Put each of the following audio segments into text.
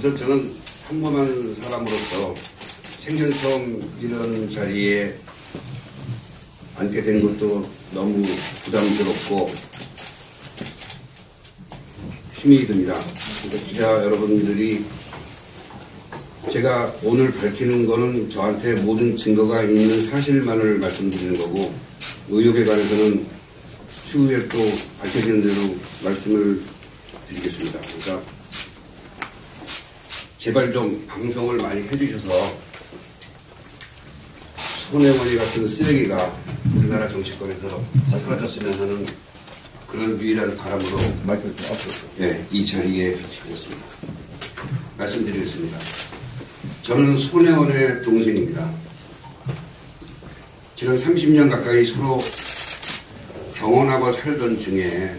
우선 저는 평범한 사람으로서 생전 처음 이런 자리에 앉게 된 것도 너무 부담스럽고 힘이 듭니다. 그러니까 기자 여러분들이 제가 오늘 밝히는 거는 저한테 모든 증거가 있는 사실만을 말씀드리는 거고, 의혹에 관해서는 추후에 또 밝혀지는 대로 말씀을 드리겠습니다. 그러니까 제발 좀 방송을 많이 해주셔서 손혜원이 같은 쓰레기가 우리나라 정치권에서 사라졌으면 하는 그런 유일한 바람으로 이 자리에 서겠습니다. 말씀드리겠습니다. 저는 손혜원의 동생입니다. 지난 30년 가까이 서로 경혼하고 살던 중에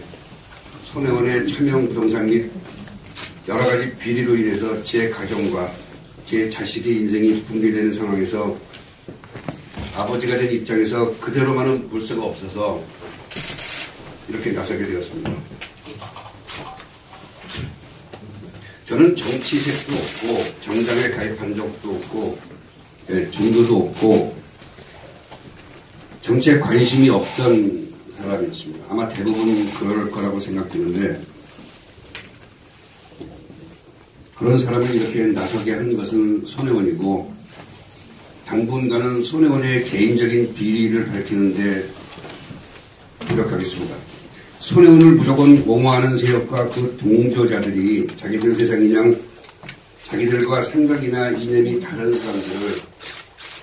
손혜원의 차명 부동산 및 여러 가지 비리로 인해서 제 가정과 제 자식의 인생이 붕괴되는 상황에서 아버지가 된 입장에서 그대로만은 볼 수가 없어서 이렇게 나서게 되었습니다. 저는 정치색도 없고 정당에 가입한 적도 없고 중도도 없고 정치에 관심이 없던 사람이었습니다. 아마 대부분 그럴 거라고 생각되는데, 그런 사람을 이렇게 나서게 한 것은 손혜원이고, 당분간은 손혜원의 개인적인 비리를 밝히는데 노력하겠습니다. 손혜원을 무조건 옹호하는 세력과 그 동조자들이 자기들 세상이냥 자기들과 생각이나 이념이 다른 사람들을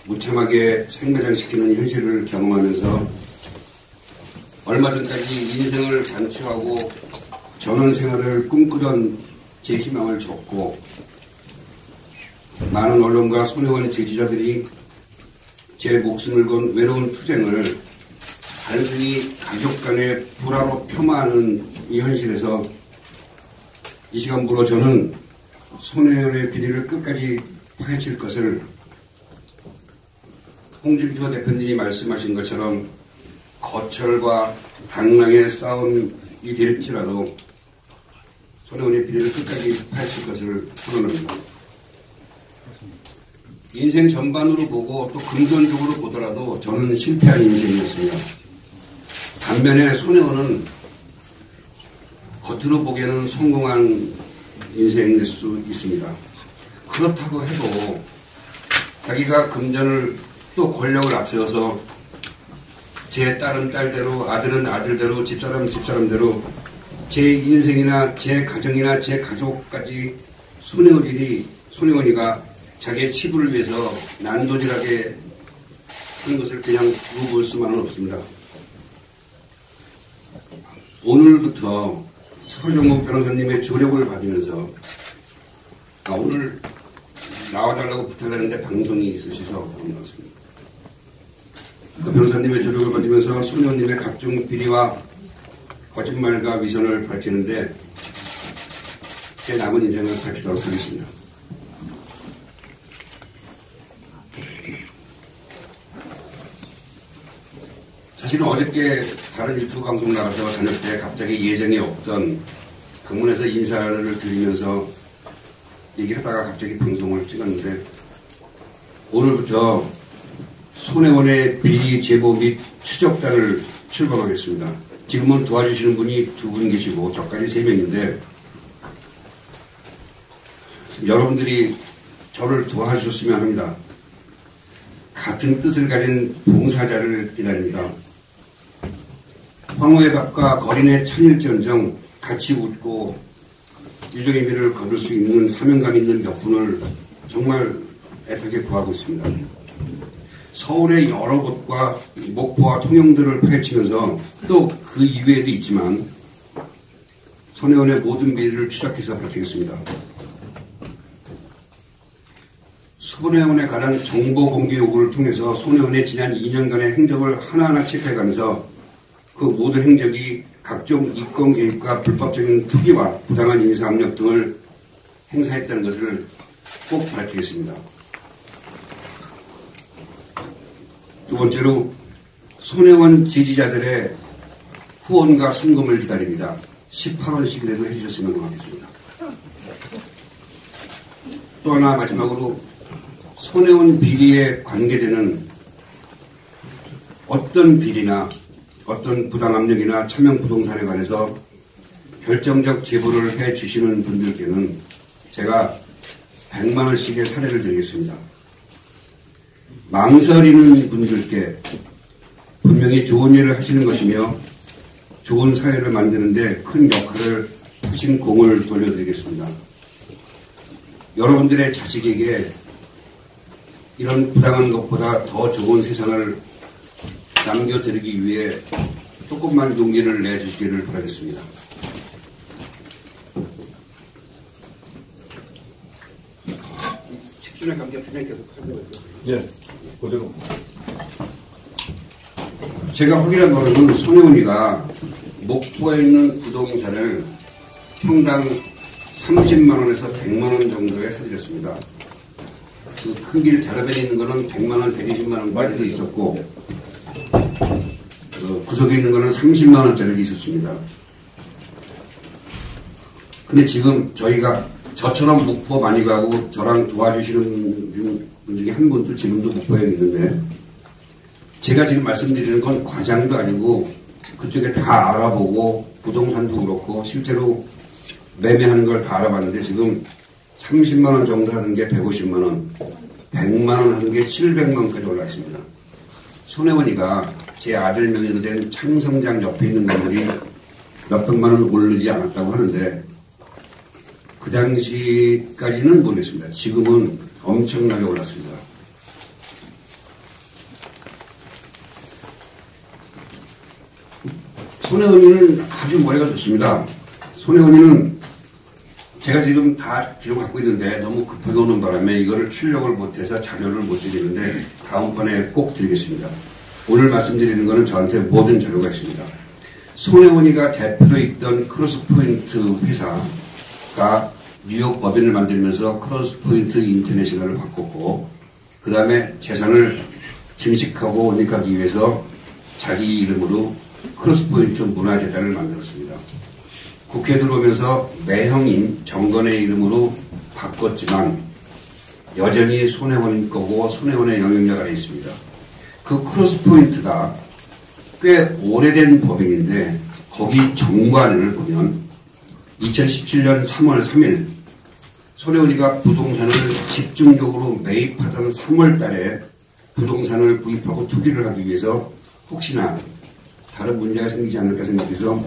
무참하게 생매장시키는 현실을 경험하면서 얼마 전까지 인생을 단추하고 전원 생활을 꿈꾸던 제 희망을 줬고, 많은 언론과 손혜원 지지자들이 제 목숨을 건 외로운 투쟁을 단순히 가족 간의 불화로 폄하하는 이 현실에서 이 시간부로 저는 손혜원의 비리를 끝까지 파헤칠 것을 홍준표 대표님이 말씀하신 것처럼 거철과 당랑의 싸움이 될지라도 손혜원의 비리를 끝까지 파헤칠 것을 선언합니다. 인생 전반으로 보고 또 금전적으로 보더라도 저는 실패한 인생이었습니다. 반면에 손혜원은 겉으로 보기에는 성공한 인생일 수 있습니다. 그렇다고 해도 자기가 금전을 또 권력을 앞세워서 제 딸은 딸대로, 아들은 아들대로, 집사람은 집사람대로 제 인생이나 제 가정이나 제 가족까지 손혜원이가 자기의 치부를 위해서 난도질하게 한 것을 그냥 두고 볼 수만은 없습니다. 오늘부터 서정국 변호사님의 조력을 받으면서 오늘 나와달라고 부탁했는데 방송이 있으셔서 온 것 같습니다. 그 변호사님의 조력을 받으면서 손혜원님의 각종 비리와 거짓말과 위선을 밝히는데 제 남은 인생을 밝히도록 하겠습니다. 사실은 어저께 다른 유튜브 방송 나가서 저녁 때 갑자기 예정이 없던 방문해서 인사를 드리면서 얘기하다가 갑자기 방송을 찍었는데, 오늘부터 손혜원의 비리 제보 및 추적단을 출범하겠습니다. 지금은 도와주시는 분이 2분 계시고 저까지 3명인데 여러분들이 저를 도와주셨으면 합니다. 같은 뜻을 가진 봉사자를 기다립니다. 황후의 밥과 거린의 천일전정 같이 웃고 유종의 미를 거둘 수 있는 사명감 있는 몇 분을 정말 애타게 구하고 있습니다. 서울의 여러 곳과 목포와 통영들을 파헤치면서 또 그 이외에도 있지만 손혜원의 모든 비리를 추적해서 밝히겠습니다. 손혜원에 관한 정보 공개 요구를 통해서 손혜원의 지난 2년간의 행적을 하나하나 체크해가면서 그 모든 행적이 각종 이권 개입과 불법적인 투기와 부당한 인사압력 등을 행사했다는 것을 꼭 밝히겠습니다. 두 번째로 손혜원 지지자들의 후원과 성금을 기다립니다. 18원씩이라도 해주셨으면 고맙겠습니다. 또 하나 마지막으로 손해원 비리에 관계되는 어떤 비리나 어떤 부당압력이나 차명부동산에 관해서 결정적 제보를 해 주시는 분들께는 제가 100만 원씩의 사례를 드리겠습니다. 망설이는 분들께 분명히 좋은 일을 하시는 것이며 좋은 사회를 만드는데 큰 역할을 하신 공을 돌려드리겠습니다. 여러분들의 자식에게 이런 부당한 것보다 더 좋은 세상을 남겨드리기 위해 조금만 용기를 내주시기를 바라겠습니다. 집중의 관계 편에 계속 설명해주세요. 예, 그대로. 제가 확인한 바로는 손혜원이가 목포에 있는 부동산을 평당 30만 원에서 100만 원 정도에 사들였습니다. 그 큰 길 대로변에 있는 거는 100만 원, 120만 원까지도 있었고 구석에 있는 거는 30만 원짜리도 있었습니다. 근데 지금 저희가 저처럼 목포 많이 가고 저랑 도와주시는 분 중에 한 분도 지금도 목포에 있는데 제가 지금 말씀드리는 건 과장도 아니고 그쪽에 다 알아보고 부동산도 그렇고 실제로 매매하는 걸 다 알아봤는데 지금 30만 원 정도 하는 게 150만 원, 100만 원 하는 게 700만 원까지 올라 있습니다. 손혜원이가 제 아들 명의로 된 창성장 옆에 있는 건물이 몇백만 원 오르지 않았다고 하는데 그 당시까지는 모르겠습니다. 지금은 엄청나게 올랐습니다. 손혜원이는 아주 머리가 좋습니다. 손혜원이는 제가 지금 다 기록 갖고 있는데 너무 급하게 오는 바람에 이거를 출력을 못해서 자료를 못 드리는데 다음번에 꼭 드리겠습니다. 오늘 말씀드리는 거는 저한테 모든 자료가 있습니다. 손혜원이가 대표로 있던 크로스포인트 회사가 뉴욕 법인을 만들면서 크로스포인트 인터내셔널을 바꿨고 그 다음에 재산을 증식하고 은닉하기 위해서 자기 이름으로 크로스포인트 문화재단을 만들었습니다. 국회에 들어오면서 매형인 정건의 이름으로 바꿨지만 여전히 손혜원 거고 손혜원의 영향력 아래 있습니다. 그 크로스포인트가 꽤 오래된 법인인데 거기 정관을 보면 2017년 3월 3일 손혜원이가 부동산을 집중적으로 매입하던 3월 달에 부동산을 구입하고 투기를 하기 위해서 혹시나 다른 문제가 생기지 않을까 생각해서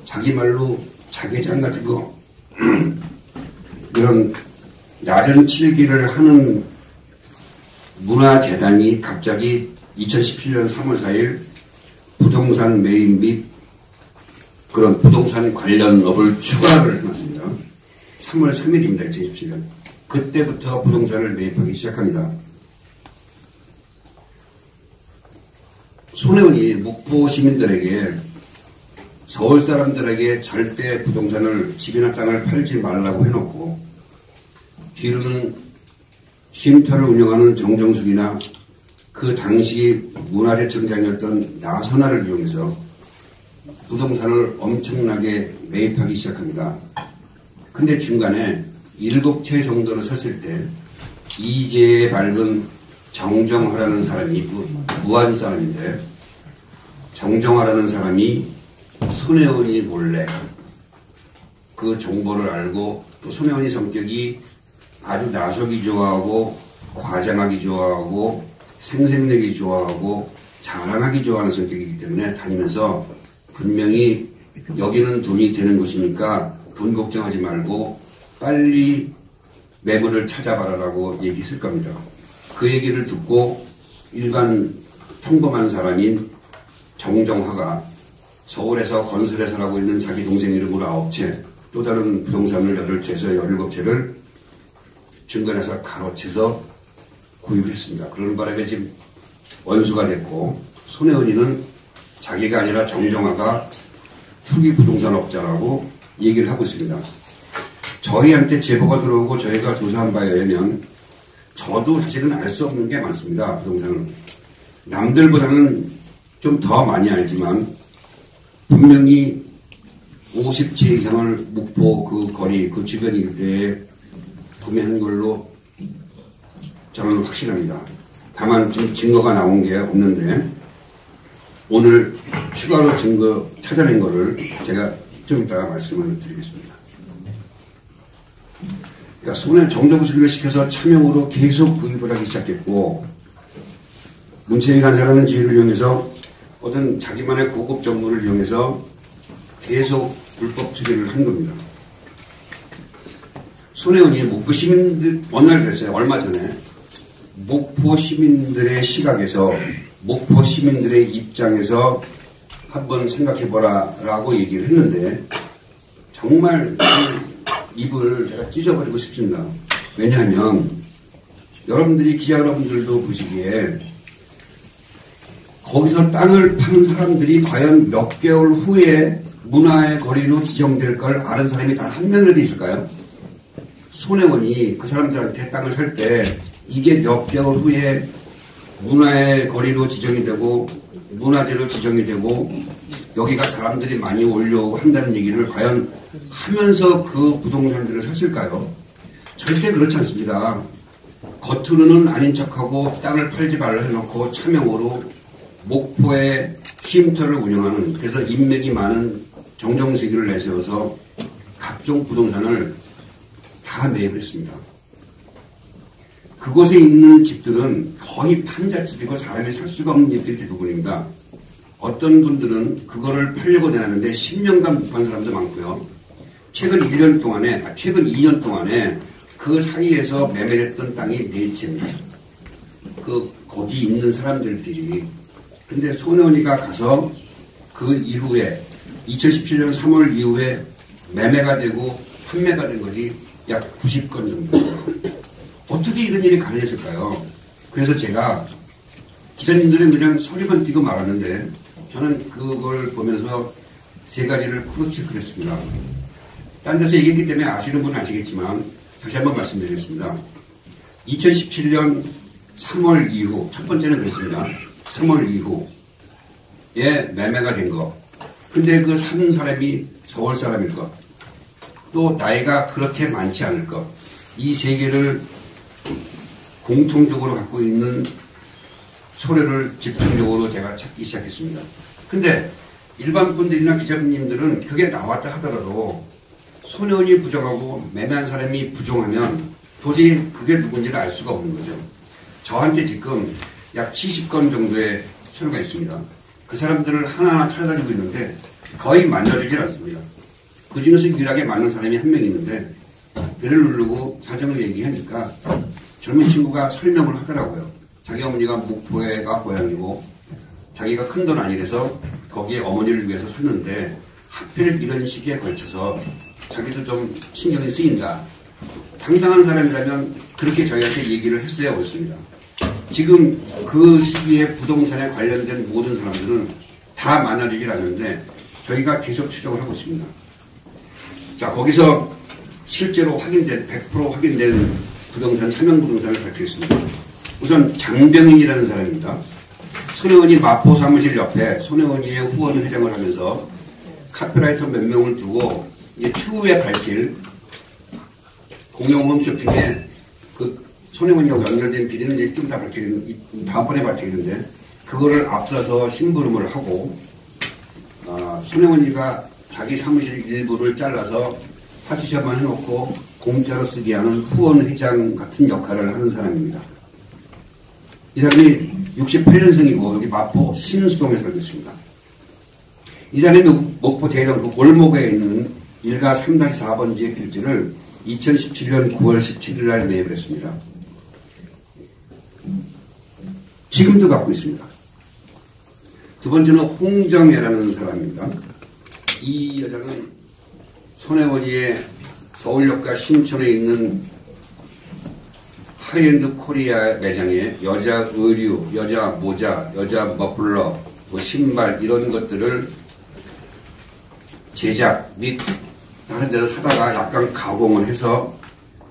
자기 말로 자개장 같은 거 이런 낮은 칠기를 하는 문화재단이 갑자기 2017년 3월 4일 부동산 매입 및 그런 부동산 관련 업을 추가를 해놨습니다. 3월 3일입니다. 2017년. 그때부터 부동산을 매입하기 시작합니다. 손혜원이 목포 시민들에게 서울 사람들에게 절대 부동산을 집이나 땅을 팔지 말라고 해놓고 뒤로는 쉼터를 운영하는 정정숙이나 그 당시 문화재청장이었던 나선아를 이용해서 부동산을 엄청나게 매입하기 시작합니다. 근데 중간에 7채 정도를 샀을 때 이재에 밝은 정정화라는 사람이 무한 사람인데 정정화라는 사람이 손혜원이 몰래 그 정보를 알고 또 손혜원이 성격이 아주 나서기 좋아하고 과장하기 좋아하고 생색내기 좋아하고 자랑하기 좋아하는 성격이기 때문에 다니면서 분명히 여기는 돈이 되는 곳이니까 돈 걱정하지 말고 빨리 매물을 찾아봐라라고 얘기했을 겁니다. 그 얘기를 듣고 일반 평범한 사람인 정정화가 서울에서 건설회사를 하고 있는 자기 동생 이름으로 9채 또 다른 부동산을 8채에서 17채를 중간에서 가로채서 구입을 했습니다. 그런 바람에 지금 원수가 됐고 손혜원이는 자기가 아니라 정정화가 투기 부동산업자라고 얘기를 하고 있습니다. 저희한테 제보가 들어오고 저희가 조사한 바에 의하면 저도 사실은 알 수 없는 게 많습니다. 부동산은. 남들보다는 좀 더 많이 알지만 분명히 50채 이상을 목포 그 거리, 그 주변 일대에 구매한 걸로 저는 확신합니다. 다만 좀 증거가 나온 게 없는데 오늘 추가로 증거 찾아낸 거를 제가 좀 이따가 말씀을 드리겠습니다. 그러니까 손에 정정수리를 시켜서 차명으로 계속 구입을 하기 시작했고 문채미 간사라는 지위를 이용해서 어떤 자기만의 고급 정보를 이용해서 계속 불법 투기를 한 겁니다. 손혜원이 목포 시민들 어느 날 그랬어요. 얼마 전에 목포 시민들의 시각에서 목포 시민들의 입장에서 한번 생각해보라 라고 얘기를 했는데 정말 입을 제가 찢어버리고 싶습니다. 왜냐하면 여러분들이 기자 여러분들도 보시기에 거기서 땅을 파는 사람들이 과연 몇 개월 후에 문화의 거리로 지정될 걸 아는 사람이 단 한 명이라도 있을까요? 손혜원이 그 사람들한테 땅을 살 때 이게 몇 개월 후에 문화의 거리로 지정이 되고 문화재로 지정이 되고 여기가 사람들이 많이 올려오고 한다는 얘기를 과연 하면서 그 부동산들을 샀을까요? 절대 그렇지 않습니다. 겉으로는 아닌 척하고 땅을 팔지 말라 해놓고 차명으로 목포에 쉼터를 운영하는 그래서 인맥이 많은 정정수기를 내세워서 각종 부동산을 다 매입을 했습니다. 그곳에 있는 집들은 거의 판잣집이고 사람이 살 수가 없는 집들이 대부분입니다. 어떤 분들은 그거를 팔려고 내놨는데 10년간 못 판 사람도 많고요. 최근 2년 동안에 그 사이에서 매매됐던 땅이 4채입니다. 거기 있는 사람들끼리. 근데 손혜원이가 가서 그 이후에 2017년 3월 이후에 매매가 되고 판매가 된 것이 약 90건 정도. 어떻게 이런 일이 가능했을까요? 그래서 제가 기자님들은 그냥 소리만 띄고 말았는데 저는 그걸 보면서 세 가지를 크로스체크를 했습니다. 딴 데서 얘기했기 때문에 아시는 분은 아시겠지만 다시 한번 말씀드리겠습니다. 2017년 3월 이후 첫 번째는 그랬습니다. 3월 이후에 매매가 된 거. 근데 그 사는 사람이 서울 사람일 것. 또 나이가 그렇게 많지 않을 것. 이 세 개를 공통적으로 갖고 있는 소리를 집중적으로 제가 찾기 시작했습니다. 근데 일반 분들이나 기자님들은 그게 나왔다 하더라도 손혜원이 부정하고 매매한 사람이 부정하면 도저히 그게 누군지를 알 수가 없는 거죠. 저한테 지금 약 70건 정도의 서류가 있습니다. 그 사람들을 하나하나 찾아다니고 있는데 거의 만나주질 않습니다. 그 중에서 유일하게 맞는 사람이 한 명 있는데 배를 누르고 사정을 얘기하니까 젊은 친구가 설명을 하더라고요. 자기 어머니가 목포에가 고향이고 자기가 큰 돈 아니래서 거기에 어머니를 위해서 샀는데 하필 이런 시기에 걸쳐서 자기도 좀 신경이 쓰인다. 당당한 사람이라면 그렇게 저희한테 얘기를 했어야 옳습니다. 지금 그 시기에 부동산에 관련된 모든 사람들은 다 만나주질 않는데 저희가 계속 추적을 하고 있습니다. 자, 거기서 실제로 확인된 100% 확인된 부동산, 차명 부동산을 밝히겠습니다. 우선 장병인이라는 사람입니다. 손혜원이 마포 사무실 옆에 손혜원이의 후원 회장을 하면서 카피라이터 몇 명을 두고 이제 추후에 밝힐 공영 홈쇼핑에 그 손혜원이하고 연결된 비리는 이제 좀 다 밝히는, 다음번에 밝히는데 그거를 앞서서 심부름을 하고 손혜원이가 자기 사무실 일부를 잘라서 파티션만 해놓고 공짜로 쓰게 하는 후원 회장 같은 역할을 하는 사람입니다. 이 사람이 68년생이고 여기 마포 신수동에 살고 있습니다. 이 사람이 목포 대전 그 골목에 있는 일가 3-4번지의 필지를 2017년 9월 17일 날 매입을 했습니다. 지금도 갖고 있습니다. 두 번째는 홍정혜라는 사람입니다. 이 여자는 손혜원이의 서울역과 신촌에 있는 하이엔드 코리아 매장에 여자 의류, 여자 모자, 여자 머플러, 뭐 신발 이런 것들을 제작 및 다른 데서 사다가 약간 가공을 해서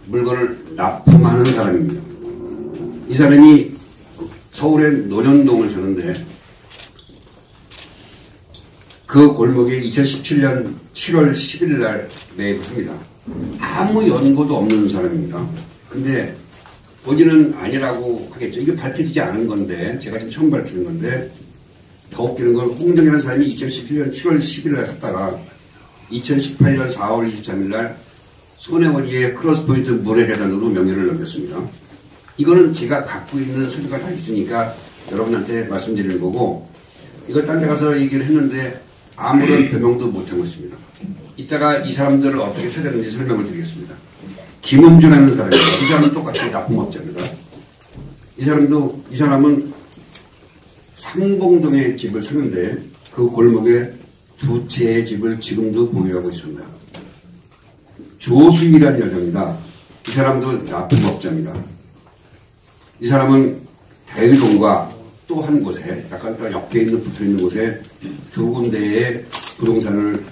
물건을 납품하는 사람입니다. 이 사람이 서울의 논현동을 사는데 그 골목에 2017년 7월 10일 날 매입을 합니다. 아무 연고도 없는 사람입니다. 근데 본인은 아니라고 하겠죠. 이게 밝혀지지 않은 건데, 제가 지금 처음 밝히는 건데, 더 웃기는 건 홍정이라는 사람이 2011년 7월 10일에 갔다가 2018년 4월 23일 날 손혜원이의 크로스포인트 문해재단으로 명예를 넘겼습니다. 이거는 제가 갖고 있는 서류가 다 있으니까 여러분한테 말씀드리는 거고, 이거 딴 데 가서 얘기를 했는데 아무런 변명도 못한 것입니다. 이따가 이 사람들을 어떻게 찾았는지 설명을 드리겠습니다. 김음주라는 사람입니다. 이 사람은 똑같이 납품업자입니다. 이 사람은 상봉동에 집을 사는데 그 골목에 두 채의 집을 지금도 보유하고 있습니다. 조수희라는 여자입니다. 이 사람도 납품업자입니다. 이 사람은 대위동과 또 한 곳에 약간 더 옆에 있는 붙어 있는 곳에 두 군데의 부동산을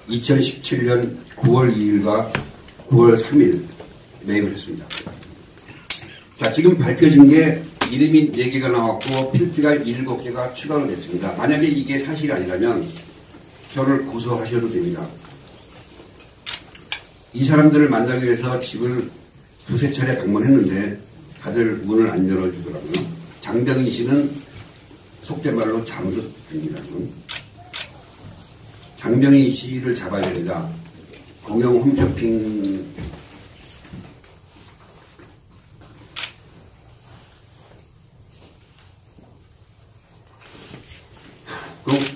2017년 9월 2일과 9월 3일 매입을 했습니다. 자, 지금 밝혀진 게 이름이 4개가 나왔고 필지가 7개가 추가로 됐습니다. 만약에 이게 사실이 아니라면 저를 고소하셔도 됩니다. 이 사람들을 만나기 위해서 집을 두세 차례 방문했는데 다들 문을 안 열어주더라고요. 장병희 씨는 속된 말로 잠수입니다. 장병희 씨를 잡아야 됩니다. 공영 홈쇼핑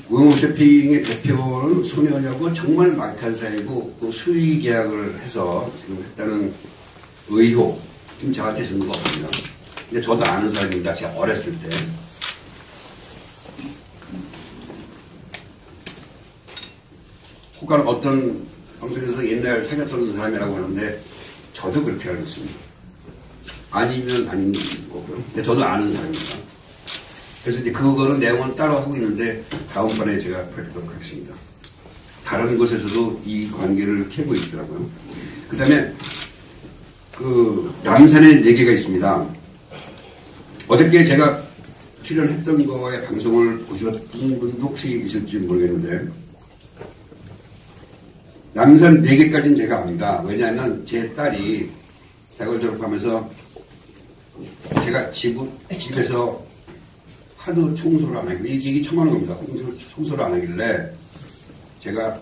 공영 홈쇼핑의 대표는 손혜원이하고 정말 막한 사이고 그 수의 계약을 해서 지금 했다는 의혹 지금 저한테 증거가 없습니다. 근데 저도 아는 사람입니다. 제가 어렸을 때. 혹은 어떤 방송에서 옛날 사귀었던 사람이라고 하는데 저도 그렇게 알고 있습니다. 아니면 아닌 거고요. 근데 저도 아는 사람입니다. 그래서 이제 그거는 내용은 따로 하고 있는데 다음번에 제가 밝히도록 하겠습니다. 다른 곳에서도 이 관계를 캐고 있더라고요. 그 다음에 그 남산에 4개가 있습니다. 어저께 제가 출연했던 거에 방송을 보셨던 분도 혹시 있을지 모르겠는데 남산 4개까지는 제가 압니다. 왜냐하면 제 딸이 대학을 졸업하면서 제가 집에서 하도 청소를 안 하길래 이게 처음 하는 겁니다. 청소를 안 하길래 제가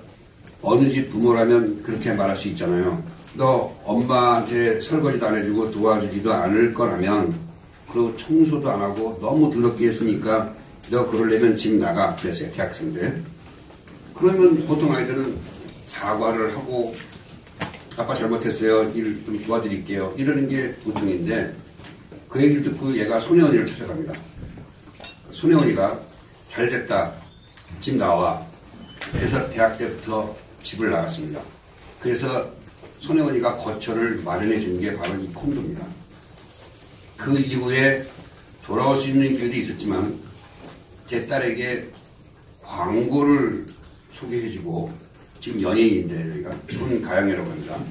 어느 집 부모라면 그렇게 말할 수 있잖아요. 너 엄마한테 설거지도 안 해주고 도와주지도 않을 거라면 그리고 청소도 안 하고 너무 더럽게 했으니까 너 그러려면 집 나가 그랬어요. 대학생 때. 그러면 보통 아이들은 사과를 하고 아빠 잘못했어요. 일 좀 도와드릴게요. 이러는 게 보통인데 그 얘기를 듣고 얘가 손혜원이를 찾아갑니다. 손혜원이가 잘됐다. 집 나와. 그래서 대학 때부터 집을 나갔습니다. 그래서 손혜원이가 거처를 마련해 준 게 바로 이 콘도입니다. 그 이후에 돌아올 수 있는 기회도 있었지만 제 딸에게 광고를 소개해주고 지금 연예인인데 여기가 손가영이라고 합니다.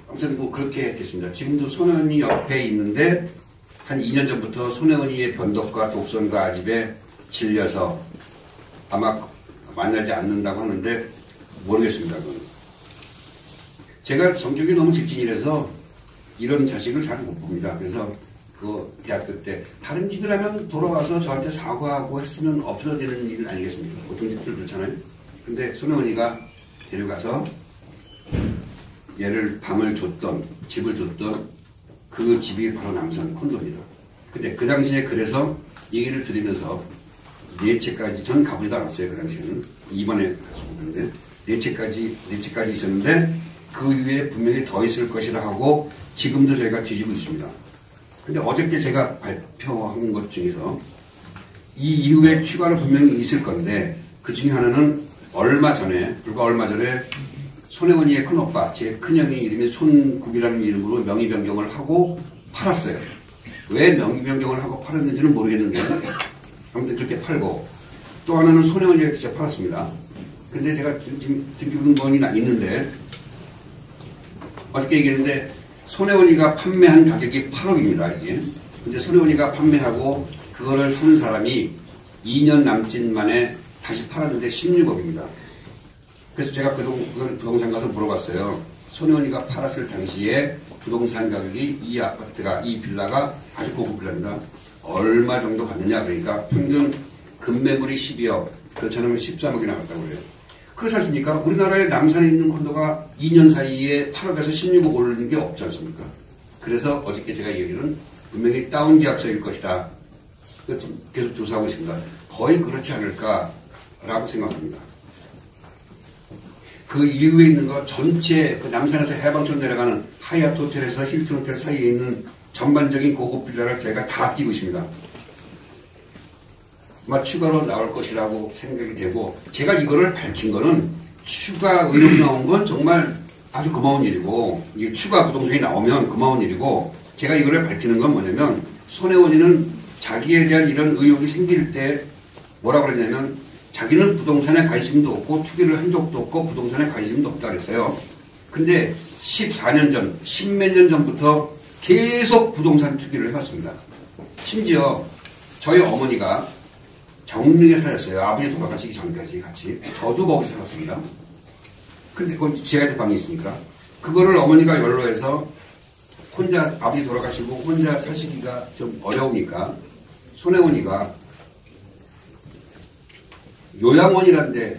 아무튼 뭐 그렇게 됐습니다. 지금도 손혜원이 옆에 있는데 한 2년 전부터 손혜원이의 변덕과 독선과 아집에 질려서 아마 만나지 않는다고 하는데 모르겠습니다. 그건. 제가 성격이 너무 직진이라서 이런 자식을 잘 못 봅니다. 그래서 그 대학교 때 다른 집이라면 돌아와서 저한테 사과하고 했으면 없어지는 일 아니겠습니까? 보통 집들 그렇잖아요. 근데 손혜원이가 데려가서 얘를 방을 줬던 집을 줬던 그 집이 바로 남산 콘도입니다. 근데 그 당시에 그래서 얘기를 들으면서 4채까지 전 가보지도 않았어요. 그 당시에는 이번에 가서 보는데 4채까지 있었는데 그 위에 분명히 더 있을 것이라 하고 지금도 저희가 뒤지고 있습니다. 근데 어저께 제가 발표한 것 중에서 이 이후에 추가로 분명히 있을 건데 그 중에 하나는 불과 얼마 전에 손혜원이의 큰오빠, 제 큰형의 이름이 손국이라는 이름으로 명의 변경을 하고 팔았어요. 왜 명의 변경을 하고 팔았는지는 모르겠는데 아무튼 그렇게 팔고 또 하나는 손혜원이가 진짜 팔았습니다. 근데 제가 지금 듣기로는 건이 있는데 어저께 얘기했는데 손혜원이가 판매한 가격이 8억입니다. 이게. 근데 손혜원이가 판매하고 그거를 사는 사람이 2년 남짓 만에 다시 팔았는데 16억입니다. 그래서 제가 부동산 가서 물어봤어요. 손혜원이가 팔았을 당시에 부동산 가격이 이 아파트가, 이 빌라가 아주 고급 빌라입니다. 얼마 정도 받느냐. 그러니까 평균 금매물이 12억, 그렇지 않으면 13억이 나갔다고 그래요. 그렇지 않습니까? 우리나라에 남산에 있는 콘도가 2년 사이에 8억에서 16억 오르는 게 없지 않습니까? 그래서 어저께 제가 얘기는 분명히 다운 계약서일 것이다. 계속 조사하고 있습니다. 거의 그렇지 않을까라고 생각합니다. 그 이후에 있는 거 전체 그 남산에서 해방촌 내려가는 하얏트 호텔에서 힐튼 호텔 사이에 있는 전반적인 고급 빌라를 저희가 다 끼고 있습니다. 아마 추가로 나올 것이라고 생각이 되고, 제가 이거를 밝힌 거는 추가 의혹이 나온 건 정말 아주 고마운 일이고, 이게 추가 부동산이 나오면 고마운 일이고, 제가 이거를 밝히는 건 뭐냐면, 손혜원이는 자기에 대한 이런 의혹이 생길 때 뭐라고 그랬냐면, 자기는 부동산에 관심도 없고 투기를 한 적도 없고 부동산에 관심도 없다 그랬어요. 근데 14년 전, 10몇 년 전부터 계속 부동산 투기를 해왔습니다. 심지어 저희 어머니가 정릉에 살았어요. 아버지 돌아가시기 전까지 같이. 저도 거기서 살았습니다. 근데 거기 지하에 방이 있으니까. 그거를 어머니가 연로해서 혼자, 아버지 돌아가시고 혼자 사시기가 좀 어려우니까 손혜원이가 요양원이라는 데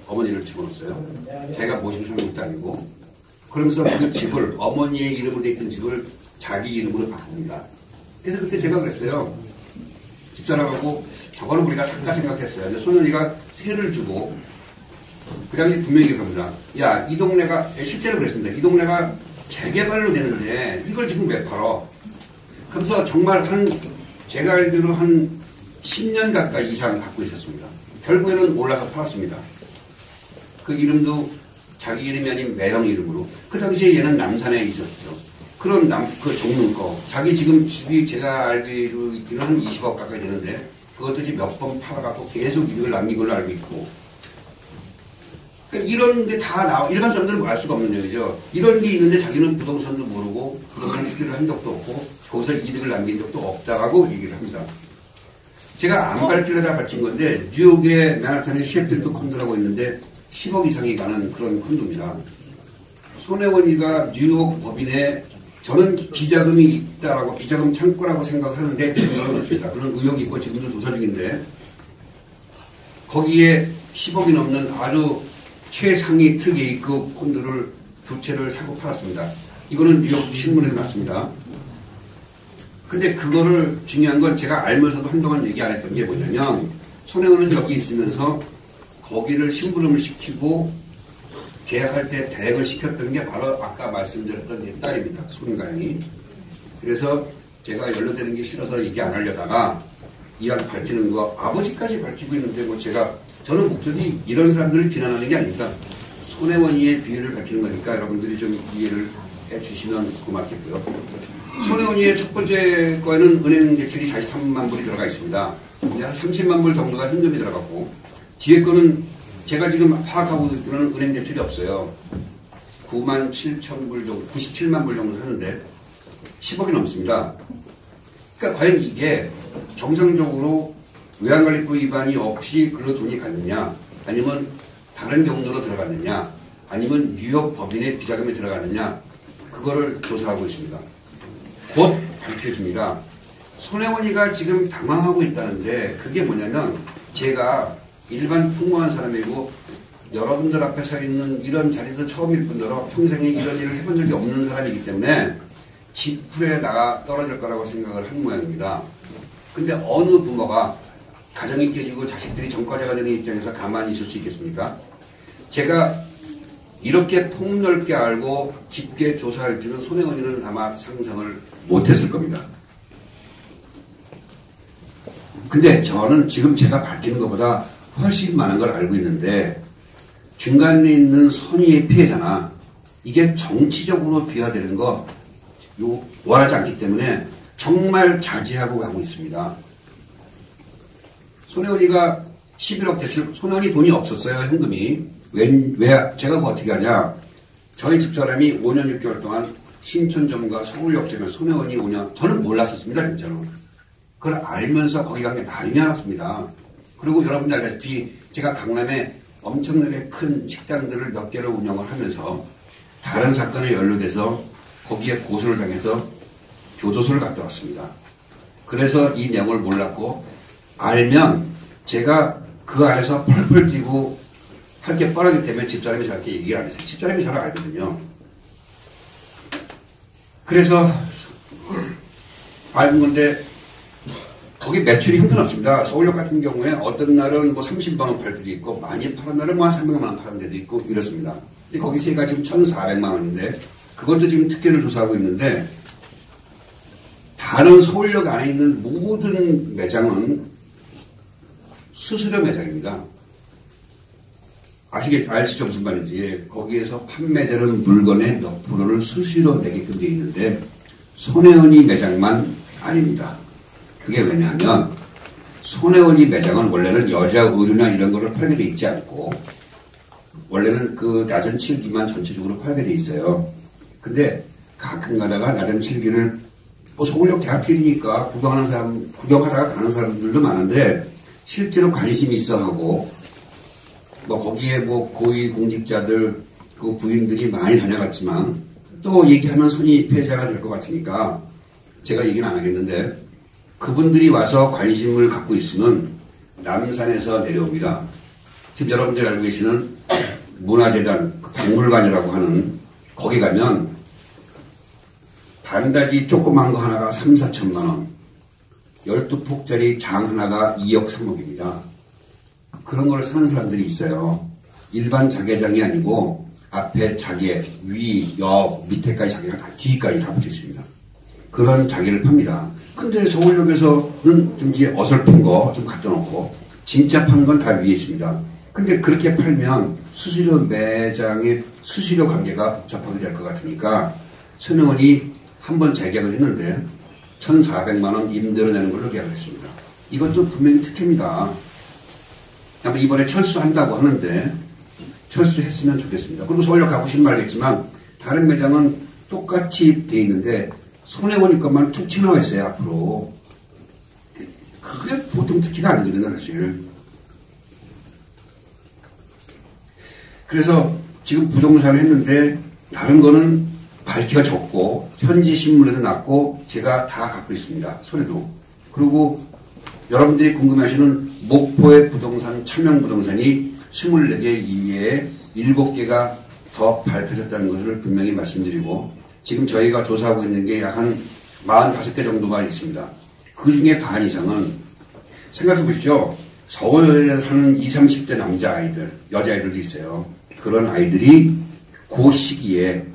어머니를 집어넣었어요. 제가 모시고 사는 것도 아니고. 그러면서 그 집을, 어머니의 이름으로 돼 있던 집을 자기 이름으로 바꿉니다. 그래서 그때 제가 그랬어요. 집사람하고 저거는 우리가 잠깐 생각했어요. 근데 손현이가 세를 주고, 그 당시 분명히 기억합니다. 야, 이 동네가, 실제로 그랬습니다. 이 동네가 재개발로 되는데 이걸 지금 왜 팔어? 그러면서 정말 제가 알기로 한 10년 가까이 이상 갖고 있었습니다. 결국에는 올라서 팔았습니다. 그 이름도 자기 이름이 아닌 매형 이름으로. 그 당시에 얘는 남산에 있었죠. 그런 그 종로 거. 자기 지금 집이 제가 알기로 있기는 한 20억 가까이 되는데, 그것도 지금 몇 번 팔아갖고 계속 이득을 남긴 걸로 알고 있고. 그러니까 이런 게 다 일반 사람들은 알 수가 없는 얘기죠. 이런 게 있는데 자기는 부동산도 모르고, 부동산 투기를 한 적도 없고, 거기서 이득을 남긴 적도 없다라고 얘기를 합니다. 제가 안 밝히려다 밝힌 건데, 뉴욕의 맨하탄에 셰필드 콘도라고 있는데 10억 이상이 가는 그런 콘도입니다. 손혜원이가 뉴욕 법인에 저는 비자금이 있다라고, 비자금 창고라고 생각을 하는데 증명은 없습니다. 그런 의혹이 있고 지금도 조사 중인데, 거기에 10억이 넘는 아주 최상위 특A급 콘도를 2채를 사고 팔았습니다. 이거는 뉴욕 신문에 났습니다. 근데 그거를 중요한 건 제가 알면서도 한동안 얘기 안 했던 게 뭐냐면, 손혜원은 여기 있으면서 거기를 심부름을 시키고 계약할 때 대행을 시켰던 게 바로 아까 말씀드렸던 제 딸입니다. 손가영이. 그래서 제가 연루되는 게 싫어서 얘기 안 하려다가 이왕 밝히는 거, 아버지까지 밝히고 있는데 뭐 저는 목적이 이런 사람들을 비난하는 게 아닙니다. 손혜원이의 비위를 밝히는 거니까 여러분들이 좀 이해를 해주시면 고맙겠고요. 손혜원이의 첫 번째 거에는 은행 대출이 43만 불이 들어가 있습니다. 근데 한 30만 불 정도가 현금이 들어갔고, 뒤에 거는 제가 지금 파악하고 있기로는 은행 대출이 없어요. 9만 7천 불 정도, 97만 불 정도 하는데 10억이 넘습니다. 그러니까 과연 이게 정상적으로 외환관리법 위반이 없이 그로 돈이 갔느냐, 아니면 다른 경로로 들어갔느냐, 아니면 뉴욕 법인의 비자금이 들어갔느냐, 그거를 조사하고 있습니다. 곧 밝혀집니다. 손혜원이가 지금 당황하고 있다는데, 그게 뭐냐면, 제가 일반 평범한 사람이고 여러분들 앞에 서 있는 이런 자리도 처음일 뿐더러 평생에 이런 일을 해본 적이 없는 사람이기 때문에 지풀에 나가 떨어질 거라고 생각을 한 모양입니다. 근데 어느 부모가 가정이 깨지고 자식들이 전과자가 되는 입장에서 가만히 있을 수 있겠습니까? 제가 이렇게 폭넓게 알고 깊게 조사할 줄은 손혜원이는 아마 상상을 못했을 겁니다. 근데 저는 지금 제가 밝히는 것보다 훨씬 많은 걸 알고 있는데, 중간에 있는 선의의 피해자나 이게 정치적으로 비화되는 거 원하지 않기 때문에 정말 자제하고 가고 있습니다. 손혜원이가 11억 대출, 손혜원이 돈이 없었어요, 현금이. 왜 제가 그거 어떻게 하냐. 저희 집사람이 5년 6개월 동안 신촌점과 서울역점에 손혜원이 오냐, 저는 몰랐었습니다, 진짜로. 그걸 알면서 거기 간 게 난리 났습니다. 그리고 여러분들 알다시피 제가 강남에 엄청나게 큰 식당들을 몇 개를 운영을 하면서 다른 사건에 연루돼서 거기에 고소를 당해서 교도소를 갔다 왔습니다. 그래서 이 내용을 몰랐고 알면 제가 그 안에서 펄펄 뛰고 할 게 뻔하기 때문에 집사람이 저한테 얘기를 안 했어요. 집사람이 저를 알거든요. 그래서 알는 건데 거기 매출이 형편없습니다. 서울역 같은 경우에 어떤 날은 뭐 30만 원 팔 때도 있고 많이 파는 날은 뭐 한 300만 원 파는 데도 있고 이렇습니다. 근데 거기 세가 지금 1,400만 원인데 그것도 지금 특혜를 조사하고 있는데 다른 서울역 안에 있는 모든 매장은 수수료 매장입니다. 아시죠? 무슨 말인지. 거기에서 판매되는 물건의 몇 프로를 수수료 내게끔 되어 있는데 손혜원이 매장만 아닙니다. 그게 왜냐하면 손혜원이 매장은 원래는 여자 의류나 이런 거를 팔게 돼 있지 않고 원래는 그 낮은 칠기만 전체적으로 팔게 돼 있어요. 근데 가끔 가다가 낮은 칠기를 뭐 서울역 대학길이니까 구경하다가 가는 사람들도 많은데 실제로 관심이 있어 하고 뭐 거기에 뭐 고위 공직자들 그 부인들이 많이 다녀갔지만 또 얘기하면 손이 피해자가 될 것 같으니까 제가 얘기는 안 하겠는데 그분들이 와서 관심을 갖고 있으면 남산에서 내려옵니다. 지금 여러분들이 알고 계시는 문화재단 박물관이라고 하는 거기 가면 반다지 조그만 거 하나가 3, 4천만 원 12폭짜리 장 하나가 2억 3억입니다. 그런 걸 사는 사람들이 있어요. 일반 자개장이 아니고 앞에 자개, 위, 옆, 밑에까지 자개가 다 뒤까지 다 붙어 있습니다. 그런 자개를 팝니다. 근데 서울역에서는 좀 이제 어설픈 거 좀 갖다 놓고 진짜 파는 건 다 위에 있습니다. 근데 그렇게 팔면 수수료 매장의 수수료 관계가 복잡하게 될 것 같으니까 손혜원이 한번 재계약을 했는데 1,400만 원 임대료 내는 걸로 계약을 했습니다. 이것도 분명히 특혜입니다. 아마 이번에 철수한다고 하는데 철수했으면 좋겠습니다. 그리고 서울역 가보시면 알겠지만 다른 매장은 똑같이 돼 있는데 손혜원이 것만 툭 튀어나와 있어요. 앞으로. 그게 보통 특혜가 아니거든요. 사실. 그래서 지금 부동산을 했는데 다른 거는 밝혀졌고 현지 신문에도 났고 제가 다 갖고 있습니다. 소리도. 그리고 여러분들이 궁금해하시는 목포의 부동산 차명부동산이 24개 이외에 7개가 더 밝혀졌다는 것을 분명히 말씀드리고 지금 저희가 조사하고 있는 게 약 한 45개 정도가 있습니다. 그 중에 반 이상은 생각해 보십시오. 서울에 사는 20, 30대 남자아이들, 여자아이들도 있어요. 그런 아이들이 그 시기에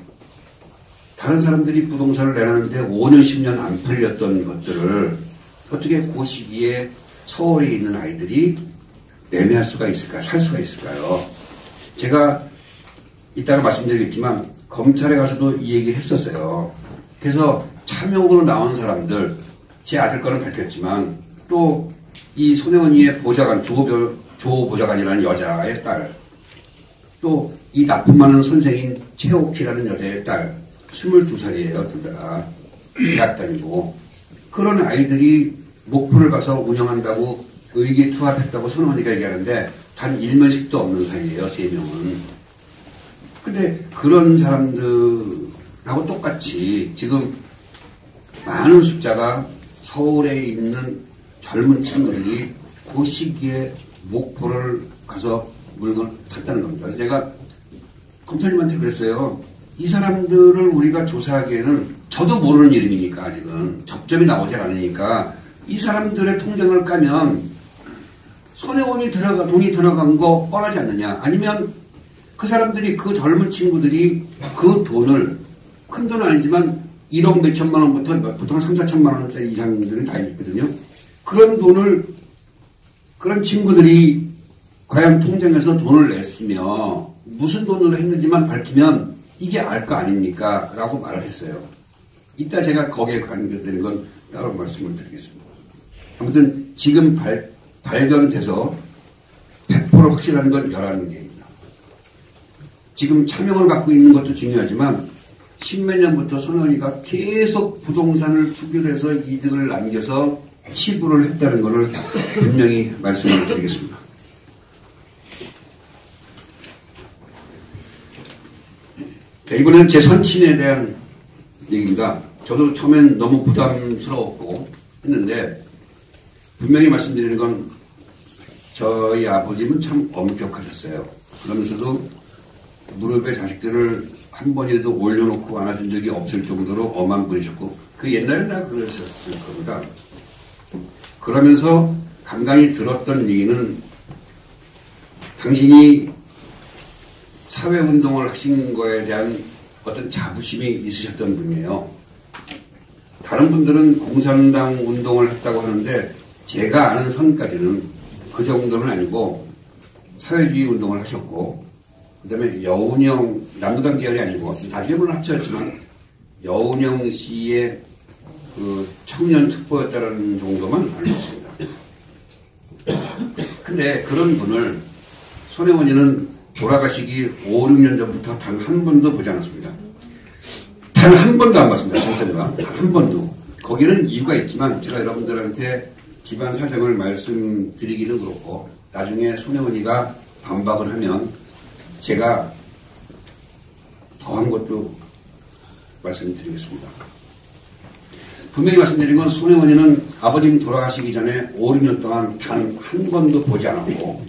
다른 사람들이 부동산을 내놨는데 5년, 10년 안 팔렸던 것들을 어떻게 그 시기에 서울에 있는 아이들이 매매할 수가 있을까요? 살 수가 있을까요? 제가 이따가 말씀드리겠지만 검찰에 가서도 이 얘기를 했었어요. 그래서 차명으로 나온 사람들, 제 아들 거는 밝혔지만 또 이 손혜원이의 보좌관, 조 보좌관이라는 여자의 딸, 또 이 나쁜 많은 선생인 최옥희라는 여자의 딸, 22살이에요. 둘 다. 대학 다니고. 그런 아이들이 목포를 가서 운영한다고 의기투합했다고 손혜원이가 얘기하는데 단 일면식도 없는 사이예요. 3명은. 근데 그런 사람들하고 똑같이 지금 많은 숫자가 서울에 있는 젊은 친구들이 그 시기에 목포를 가서 물건을 샀다는 겁니다. 그래서 제가 검사님한테 그랬어요. 이 사람들을 우리가 조사하기에는 저도 모르는 이름이니까 아직은 접점이 나오지 않으니까 이 사람들의 통장을 까면 손혜원이 돈이 들어간 거 뻔하지 않느냐. 아니면 그 사람들이 그 젊은 친구들이 그 돈을 큰 돈은 아니지만 1억 몇천만 원부터 보통 3, 4천만 원짜리 이상들은 다 있거든요. 그런 돈을 그런 친구들이 과연 통장에서 돈을 냈으며 무슨 돈으로 했는지만 밝히면 이게 알 거 아닙니까? 라고 말을 했어요. 이따 제가 거기에 관계되는 건 따로 말씀을 드리겠습니다. 아무튼 지금 발견돼서 100% 확실한 건 11개입니다. 지금 차명을 갖고 있는 것도 중요하지만 십몇 년부터 손혜원이가 계속 부동산을 투기를 해서 이득을 남겨서 치부를 했다는 것을 분명히 말씀을 드리겠습니다. 자, 이번에는 제 선친에 대한 얘기입니다. 저도 처음엔 너무 부담스러웠고 했는데 분명히 말씀드리는 건 저희 아버님은 참 엄격하셨어요. 그러면서도 무릎에 자식들을 한 번이라도 올려놓고 안아준 적이 없을 정도로 엄한 분이셨고 그 옛날엔 다 그러셨을 겁니다. 그러면서 간간히 들었던 얘기는 당신이 사회운동을 하신 거에 대한 어떤 자부심이 있으셨던 분이에요. 다른 분들은 공산당 운동을 했다고 하는데 제가 아는 선까지는 그 정도는 아니고 사회주의 운동을 하셨고 그 다음에 여운형 남부당 계열이 아니고 나중에 물론 합쳐졌지만 여운형 씨의 그 청년 특보였다는 정도만 알고 있습니다. 근데 그런 분을 손혜원이는 돌아가시기 5, 6년 전부터 단 한 번도 보지 않았습니다. 단 한 번도 안 봤습니다. 진짜로요. 단 한 번도. 거기는 이유가 있지만 제가 여러분들한테 집안 사정을 말씀드리기는 그렇고 나중에 손혜원이가 반박을 하면 제가 더한 것도 말씀드리겠습니다. 분명히 말씀드린 건 손혜원이는 아버님 돌아가시기 전에 5, 6년 동안 단 한 번도 보지 않았고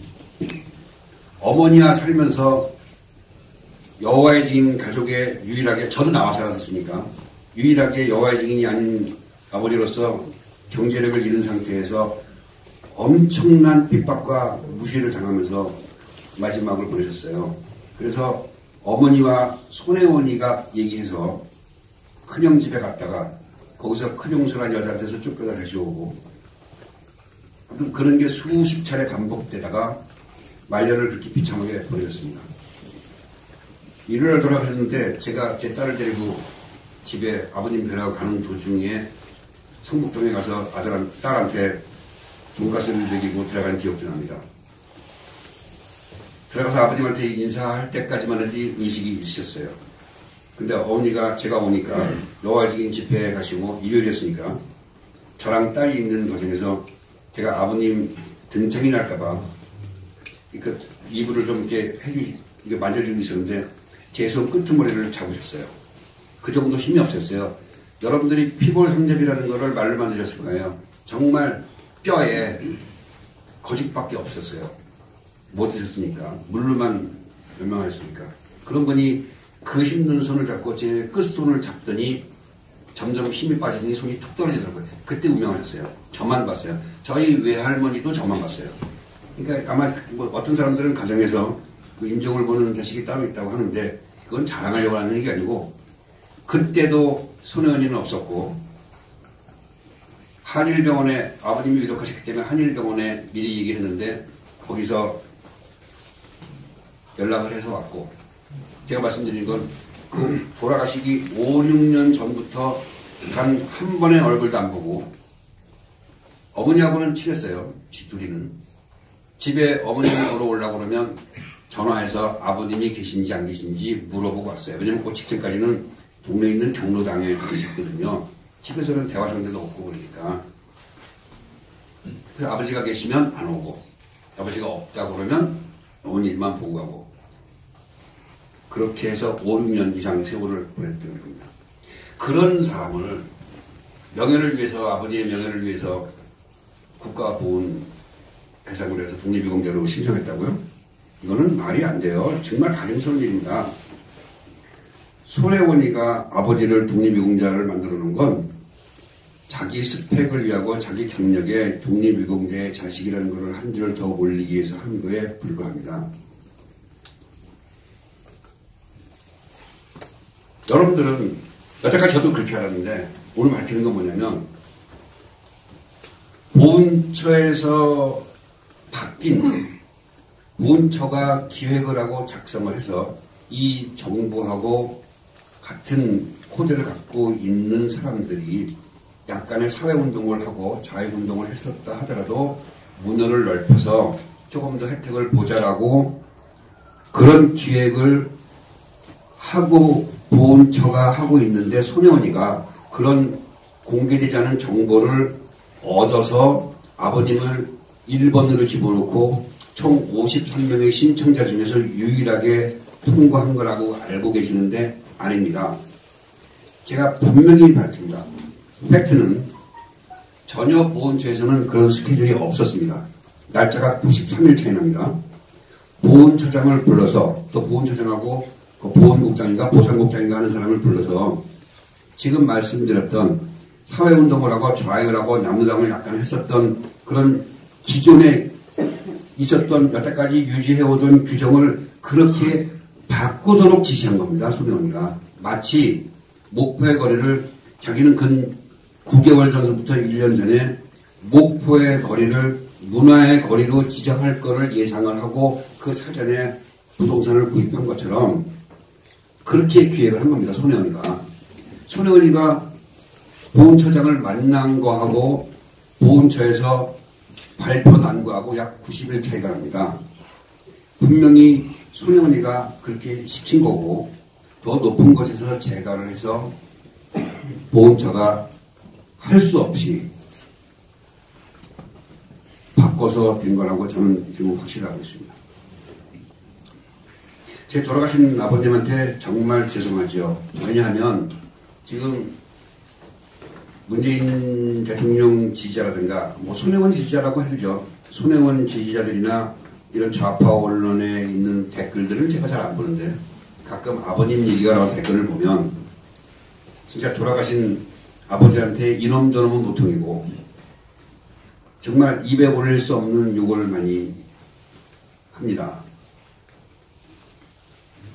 어머니와 살면서 여호와의 증인 가족의 유일하게 저도 나와 살았었으니까 유일하게 여호와의 증인이 아닌 아버지로서 경제력을 잃은 상태에서 엄청난 핍박과 무시를 당하면서 마지막을 보내셨어요. 그래서 어머니와 손혜원이가 얘기해서 큰형 집에 갔다가 거기서 큰형수라는 여자한테서 쫓겨나 다시 오고 아무튼 그런 게 수십 차례 반복되다가 말년을 그렇게 비참하게 보내셨습니다. 일요일 돌아가셨는데 제가 제 딸을 데리고 집에 아버님 뵈러 가는 도중에 성북동에 가서 딸한테 돈가스를 먹이고 들어가는 기억도 납니다. 들어가서 아버님한테 인사할 때까지만 해도 의식이 있으셨어요. 근데 어머니가 제가 오니까 여호와 증인 집회에 가시고 일요일이었으니까 저랑 딸이 있는 과정에서 제가 아버님 등창이 날까봐 이불을 좀 이렇게 이게 만져주고 있었는데 제 손 끄트머리를 잡으셨어요. 그 정도 힘이 없었어요. 여러분들이 피골삼접이라는 거를 말로만 드셨을 거예요. 정말 뼈에 거짓밖에 없었어요. 못 드셨으니까. 물로만 유명하셨으니까. 그런 분이 그 힘든 손을 잡고 제 끝손을 잡더니 점점 힘이 빠지더니 손이 툭 떨어지더라고요. 그때 유명하셨어요. 저만 봤어요. 저희 외할머니도 저만 봤어요. 그러니까 아마 뭐 어떤 사람들은 가정에서 그 임종을 보는 자식이 따로 있다고 하는데 그건 자랑하려고 하는 얘기 아니고 그때도 손혜원이는 없었고 한일병원에 아버님이 위독하셨기 때문에 한일병원에 미리 얘기를 했는데 거기서 연락을 해서 왔고 제가 말씀드린 건 그 돌아가시기 5, 6년 전부터 단 한 번의 얼굴도 안 보고 어머니하고는 친했어요. 둘이는. 집에 어머님이 보러 오려고 그러면 전화해서 아버님이 계신지 안 계신지 물어보고 왔어요. 왜냐면 그 직전까지는 동네에 있는 경로당에 계셨거든요. 집에서는 대화 상대도 없고 그러니까. 그래서 아버지가 계시면 안 오고 아버지가 없다고 그러면 어머니 일만 보고 가고 그렇게 해서 5, 6년 이상 세월을 보냈던 겁니다. 그런 사람을 명예를 위해서 아버지의 명예를 위해서 국가보훈 배상을 해서 독립유공자로 신청했다고요? 이거는 말이 안 돼요. 정말 가증스러운 일입니다. 손혜원이가 아버지를 독립유공자를 만들어 놓은 건 자기 스펙을 위하고 자기 경력에 독립유공자의 자식이라는 것을 한 줄을 더 올리기 위해서 한 거에 불과합니다. 여러분들은 여태까지 저도 그렇게 알았는데 오늘 밝히는 건 뭐냐면 보훈처에서 바뀐 보훈처가 기획을 하고 작성을 해서 이 정부하고 같은 코드를 갖고 있는 사람들이 약간의 사회운동을 하고 자유운동을 했었다 하더라도 문호를 넓혀서 조금 더 혜택을 보자라고 그런 기획을 하고 보훈처가 하고 있는데 손혜원이가 그런 공개되지 않은 정보를 얻어서 아버님을 1번으로 집어넣고 총 53명의 신청자 중에서 유일하게 통과한 거라고 알고 계시는데 아닙니다. 제가 분명히 밝힙니다. 팩트는 전혀 보훈처에서는 그런 스케줄이 없었습니다. 날짜가 93일 차이 납니다. 보훈처장을 불러서 또 보훈처장하고 보훈국장인가 보상국장인가 하는 사람을 불러서 지금 말씀드렸던 사회운동을 하고 좌익을 하고 남무당을 약간 했었던 그런 기존에 있었던 여태까지 유지해오던 규정을 그렇게 바꾸도록 지시한 겁니다. 손혜원이가. 마치 목포의 거리를 자기는 근 9개월 전부터 1년 전에 목포의 거리를 문화의 거리로 지정할 거를 예상을 하고 그 사전에 부동산을 구입한 것처럼 그렇게 기획을 한 겁니다. 손혜원이가. 손혜원이가 보훈처장을 만난 거하고 보훈처에서 발표 난 거하고 약 90일 차이가 납니다. 분명히 손혜원이가 그렇게 시킨 거고 더 높은 곳에서 재가를 해서 보훈처가 할 수 없이 바꿔서 된 거라고 저는 지금 확실하고 있습니다. 제 돌아가신 아버님한테 정말 죄송하죠. 왜냐하면 지금 문재인 대통령 지지자라든가 뭐 손혜원 지지자라고 해도죠. 손혜원 지지자들이나 이런 좌파 언론에 있는 댓글들은 제가 잘 안 보는데 가끔 아버님 얘기가 나와서 댓글을 보면 진짜 돌아가신 아버지한테 이놈 저놈은 보통이고 정말 입에 올릴 수 없는 욕을 많이 합니다.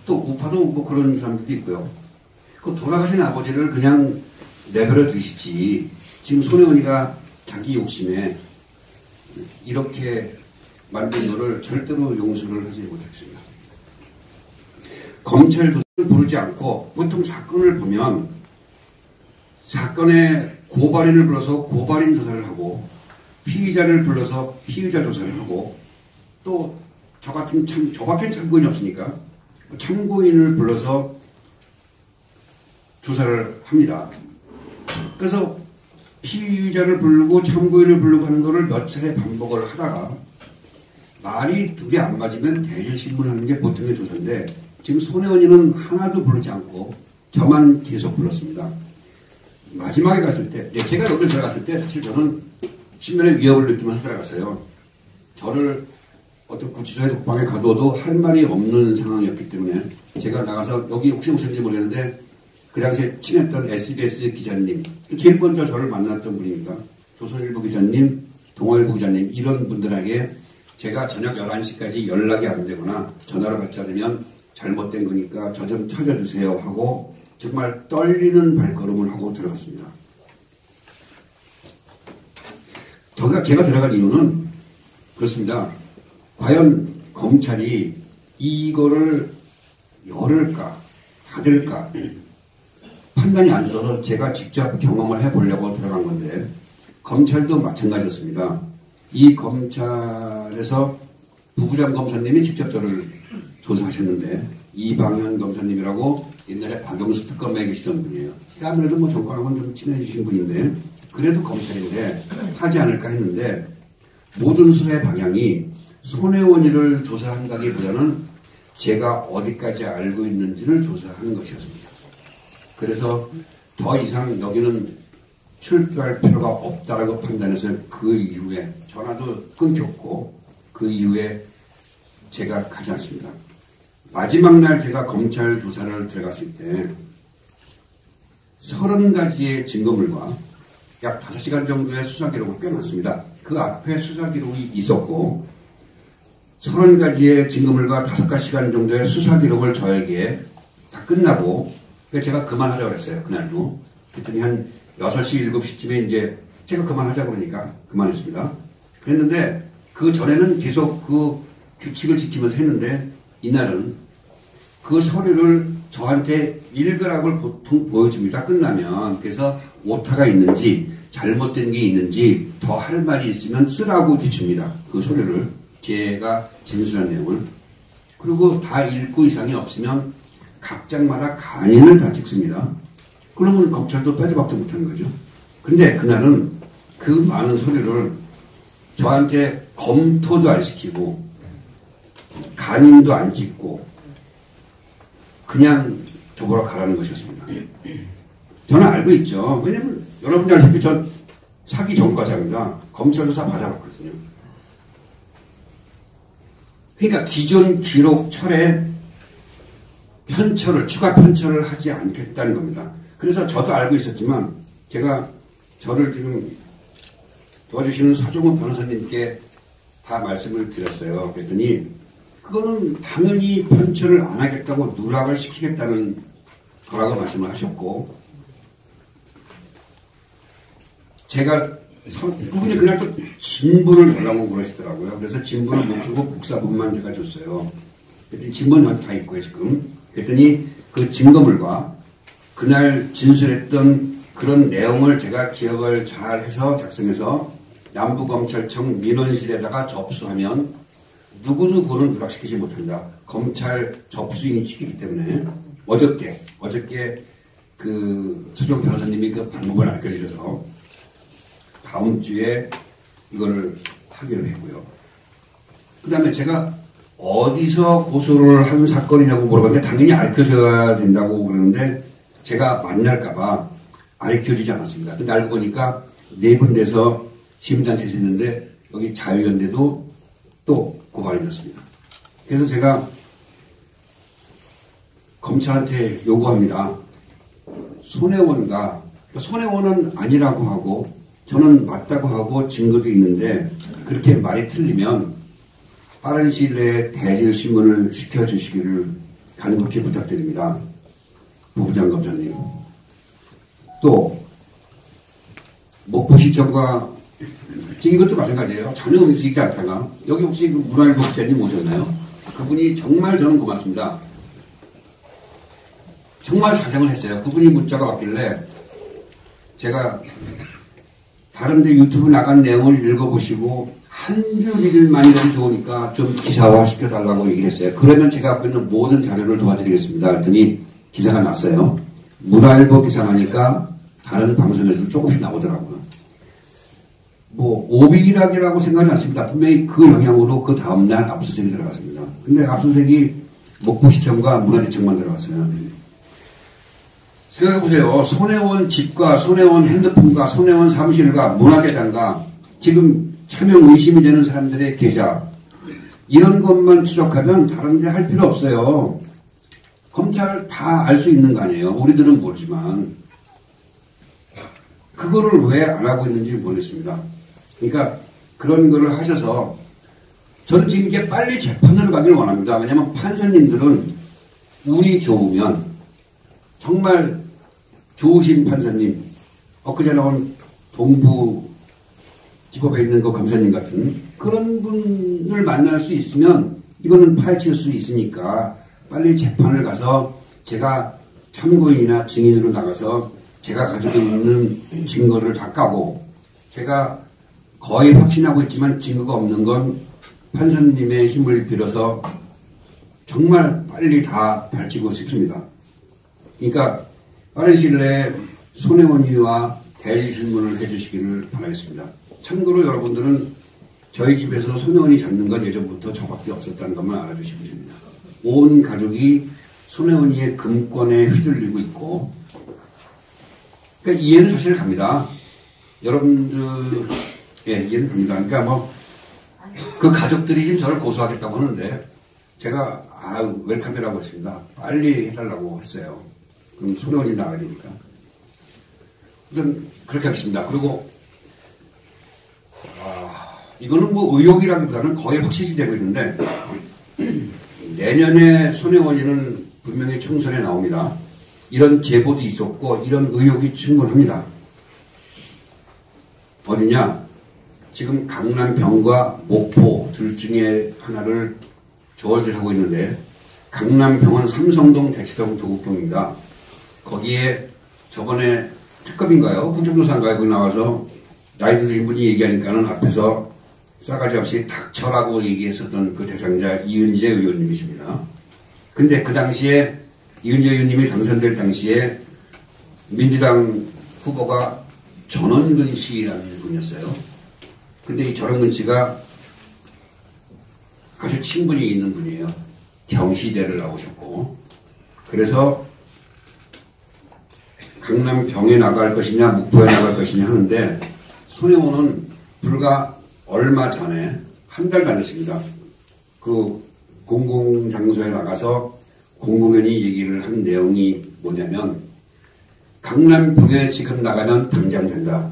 또 우파도 뭐 그런 사람들도 있고요. 그 돌아가신 아버지를 그냥 내버려 두시지 지금 손혜원이가 자기 욕심에 이렇게 만든 거를 절대로 용서를 하지 못했습니다. 검찰 조사를 부르지 않고 보통 사건을 보면 사건의 고발인을 불러서 고발인 조사를 하고 피의자를 불러서 피의자 조사를 하고 또 저 같은 저밖에 참고인이 없으니까 참고인을 불러서 조사를 합니다. 그래서 피의자를 부르고 참고인을 부르고 하는 거를 몇 차례 반복을 하다가 말이 두 개 안 맞으면 대실신문하는 게 보통의 조사인데 지금 손혜원이는 하나도 부르지 않고 저만 계속 불렀습니다. 마지막에 갔을 때 제가 여기 들어갔을 때 사실 저는 신변의 위협을 느끼면서 들어갔어요. 저를 어떤 구치소에 독방에 가둬도 할 말이 없는 상황이었기 때문에 제가 나가서 여기 혹시 오셨는지 모르겠는데 그 당시에 친했던 SBS 기자님 제일 먼저 저를 만났던 분입니다. 조선일보 기자님, 동아일보 기자님 이런 분들에게 제가 저녁 11시까지 연락이 안 되거나 전화를 받지 않으면 잘못된 거니까 저 좀 찾아주세요 하고 정말 떨리는 발걸음을 하고 들어갔습니다. 제가 들어간 이유는 그렇습니다. 과연 검찰이 이거를 열을까 닫을까 판단이 안 서서 제가 직접 경험을 해보려고 들어간 건데 검찰도 마찬가지였습니다. 이 검찰에서 부부장 검사님이 직접 저를 조사하셨는데 이방현 검사님이라고 옛날에 박영수 특검에 계시던 분이에요. 제가 아무래도 뭐 정권하고는 좀 친해지신 분인데 그래도 검찰인데 하지 않을까 했는데 모든 수사의 방향이 손혜원이를 조사한다기보다는 제가 어디까지 알고 있는지를 조사하는 것이었습니다. 그래서 더 이상 여기는 출두할 필요가 없다라고 판단해서 그 이후에 전화도 끊겼고 그 이후에 제가 가지 않습니다. 마지막 날 제가 검찰 조사를 들어갔을 때 30가지의 증거물과 약 5시간 정도의 수사 기록을 꽤 많습니다. 그 앞에 수사 기록이 있었고 30가지의 증거물과 5시간 정도의 수사 기록을 저에게 다 끝나고 제가 그만하자고 그랬어요. 그날도. 그랬더니 한 6시, 7시쯤에 이제 제가 그만하자고 그러니까 그만했습니다. 그랬는데 그 전에는 계속 그 규칙을 지키면서 했는데 이날은 그 서류를 저한테 읽으라고 보통 보여줍니다. 끝나면. 그래서 오타가 있는지 잘못된 게 있는지 더 할 말이 있으면 쓰라고 이렇게 줍니다. 그 서류를 제가 진술한 내용을. 그리고 다 읽고 이상이 없으면 각 장마다 간인을 다 찍습니다. 그러면 검찰도 빼도 박도 못하는 거죠. 근데 그날은 그 많은 소리를 저한테 검토도 안 시키고 간인도 안 찍고 그냥 저보러 가라는 것이었습니다. 저는 알고 있죠. 왜냐면 여러분들 알다시피 전 사기 전과자입니다. 검찰 조사 받아봤거든요. 그러니까 기존 기록 철에 추가 편철을 하지 않겠다는 겁니다. 그래서 저도 알고 있었지만 제가 저를 지금 도와주시는 서종훈 변호사님께 다 말씀을 드렸어요. 그랬더니 그거는 당연히 편철을 안 하겠다고 누락을 시키겠다는 거라고 말씀을 하셨고, 제가 그분이 그날 또 진본을 달라고 그러시더라고요. 그래서 진본을 못 주고 복사본만 제가 줬어요. 그랬더니 진본 저한테 다 있고요 지금. 그랬더니 그 증거물과 그날 진술했던 그런 내용을 제가 기억을 잘 해서 작성해서 남부검찰청 민원실에다가 접수하면 누구도 그거는 누락시키지 못한다. 검찰 접수인이 치기 때문에 어저께 그 서종 변호사님이 그 방법을 알려주셔서 다음 주에 이거를 하기로 했고요. 그 다음에 제가 어디서 고소를 한 사건이냐고 물어봤는데 당연히 알려줘야 된다고 그러는데 제가 만날까봐 알려주지 않았습니다. 근데 알고 보니까 네 군데서 시민단체에서 했는데 여기 자유연대도 또 고발이 됐습니다. 그래서 제가 검찰한테 요구합니다. 손해원은 아니라고 하고 저는 맞다고 하고 증거도 있는데 그렇게 말이 틀리면 빠른 시일 내에 대질신문을 시켜주시기를 간곡히 부탁드립니다. 부부장 검사님. 또 목포시청과 지금 이것도 마찬가지예요. 전혀 움직이지 않다가 여기 혹시 그 문화일보 기자님 오셨나요? 그분이 정말 저는 고맙습니다. 정말 사정을 했어요. 그분이 문자가 왔길래 제가 다른데 유튜브 나간 내용을 읽어보시고 한 줄일만이라도 좋으니까 좀 기사화 시켜달라고 얘기를 했어요. 그러면 제가 갖고 있는 모든 자료를 도와드리겠습니다. 그랬더니 기사가 났어요. 문화일보 기사 나니까 다른 방송에서도 조금씩 나오더라고요. 뭐 오비락이라고 생각하지 않습니다. 분명히 그 영향으로 그 다음날 압수수색이 들어갔습니다. 근데 압수수색이 목포시청과 문화재청만 들어갔어요. 생각해보세요. 손혜원 집과 손혜원 핸드폰과 손혜원 사무실과 문화재단과 지금 차명 의심이 되는 사람들의 계좌 이런 것만 추적하면 다른 데 할 필요 없어요. 검찰 다 알 수 있는 거 아니에요. 우리들은 모르지만 그거를 왜 안 하고 있는지 모르겠습니다. 그러니까 그런 거를 하셔서 저는 지금 이게 빨리 재판으로 가기를 원합니다. 왜냐하면 판사님들은 운이 좋으면 정말 좋으신 판사님, 엊그제 나온 동부지법에 있는 그 검사님 같은 그런 분을 만날 수 있으면 이거는 파헤칠 수 있으니까 빨리 재판을 가서 제가 참고인이나 증인으로 나가서 제가 가지고 있는 증거를 다 까고 제가 거의 확신하고 있지만 증거가 없는 건 판사님의 힘을 빌어서 정말 빨리 다 밝히고 싶습니다. 그러니까 빠른 시일 내에 손혜원이와 대리신문을 해주시기를 바라겠습니다. 참고로 여러분들은 저희 집에서 손혜원이 잡는 건 예전부터 저밖에 없었다는 것만 알아주시면 됩니다. 온 가족이 손혜원이의 금권에 휘둘리고 있고 그러니까 이해는 사실 갑니다. 여러분들 이해는 갑니다. 그러니까 뭐 그 가족들이 지금 저를 고소하겠다고 하는데 제가 웰컴이라고 했습니다. 빨리 해달라고 했어요. 그럼 손혜원이 나가야 되니까. 우선 그렇게 하겠습니다. 그리고 이거는 뭐 의혹이라기보다는 거의 확실시 되고 있는데 내년에 손혜원이는 분명히 총선에 나옵니다. 이런 제보도 있었고 이런 의혹이 충분합니다. 어디냐? 지금 강남병과 목포 둘 중에 하나를 저울질하고 있는데 강남병원 삼성동 대치동 도곡동입니다. 거기에 저번에 특검인가요? 국정조사인가요? 거기 나와서 나이 드신 분이 얘기하니까는 앞에서 싸가지 없이 닥쳐라고 얘기했었던 그 대상자 이은재 의원님이십니다. 근데 그 당시에 이은재 의원님이 당선될 당시에 민주당 후보가 전원근 씨라는 분이었어요. 근데 이 절원근 씨가 아주 친분이 있는 분이에요. 경희대를 나오셨고. 그래서 강남 병에 나갈 것이냐 목포에 나갈 것이냐 하는데 손혜원은 불과 얼마 전에 한 달도 안 됐습니다. 그 공공장소에 나가서 공공연히 얘기를 한 내용이 뭐냐면 강남병에 지금 나가면 당장 된다.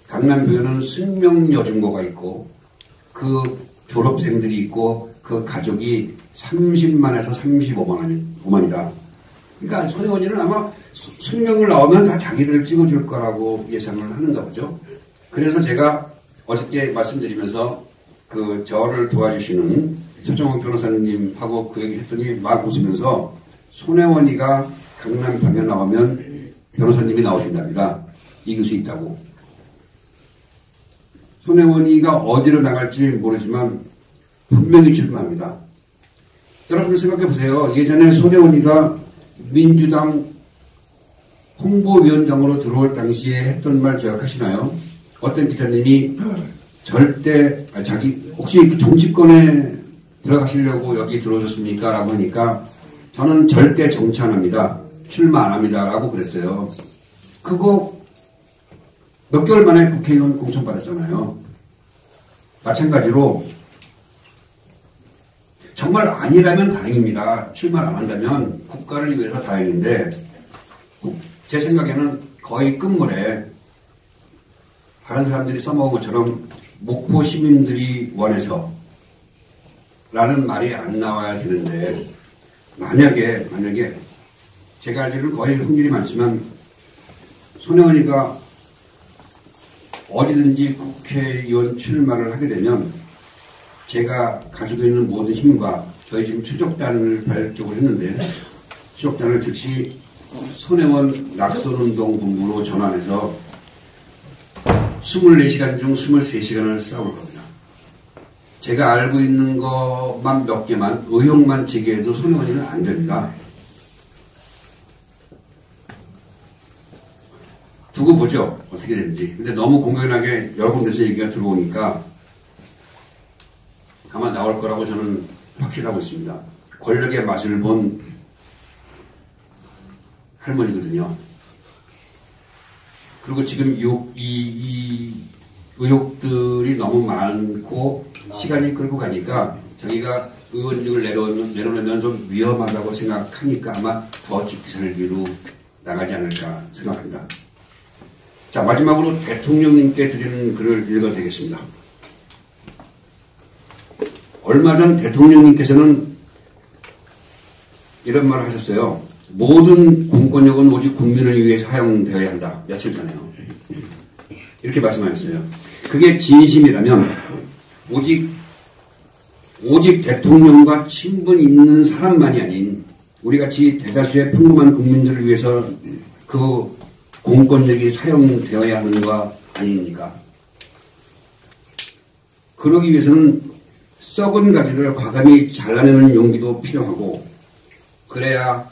강남병에는 승명여중고가 있고 그 졸업생들이 있고 그 가족이 30만에서 35만이다. 그러니까 손혜원이는 아마 승명을 나오면 다 자기를 찍어줄 거라고 예상을 하는가 보죠. 그래서 제가 어저께 말씀드리면서 그 저를 도와주시는 서정원 변호사님하고 그 얘기 했더니 막 웃으면서 손혜원이가 강남병에 나오면 변호사님이 나오신답니다. 이길 수 있다고. 손혜원이가 어디로 나갈지 모르지만 분명히 출마합니다. 여러분 생각해 보세요. 예전에 손혜원이가 민주당 홍보위원장으로 들어올 당시에 했던 말 기억하시나요? 어떤 기자님이 절대 혹시 정치권에 들어가시려고 여기 들어오셨습니까? 라고 하니까 저는 절대 정치 안 합니다. 출마 안 합니다. 라고 그랬어요. 그거 몇 개월 만에 국회의원 공천받았잖아요. 마찬가지로 정말 아니라면 다행입니다. 출마를 안 한다면 국가를 위해서 다행인데 제 생각에는 거의 끝물에 다른 사람들이 써먹은 것처럼 목포 시민들이 원해서 라는 말이 안 나와야 되는데 만약에 제가 알기로는 거의 확률이 많지만 손혜원이가 어디든지 국회의원 출마를 하게 되면 제가 가지고 있는 모든 힘과 저희 지금 추적단을 발족을 했는데 추적단을 즉시 손혜원 낙선운동 본부로 전환해서 24시간 중 23시간을 싸울 겁니다. 제가 알고 있는 것만 몇 개만 의혹만 제기해도 손혜원이는 안 됩니다. 두고 보죠. 어떻게 되는지. 근데 너무 공연하게 여러 군데서 얘기가 들어오니까 아마 나올 거라고 저는 확신하고 있습니다. 권력의 맛을 본 할머니거든요. 그리고 지금 이 의혹들이 너무 많고 시간이 끌고 가니까 자기가 의원직을 내려놓으면 좀 위험하다고 생각하니까 아마 더 죽기 살기로 나가지 않을까 생각합니다. 자, 마지막으로 대통령님께 드리는 글을 읽어드리겠습니다. 얼마 전 대통령님께서는 이런 말을 하셨어요. 모든 공권력은 오직 국민을 위해 사용되어야 한다. 며칠 전에요. 이렇게 말씀하셨어요. 그게 진심이라면 오직 대통령과 친분 있는 사람만이 아닌 우리같이 대다수의 평범한 국민들을 위해서 그 공권력이 사용되어야 하는 거 아닙니까? 그러기 위해서는 썩은 가지를 과감히 잘라내는 용기도 필요하고 그래야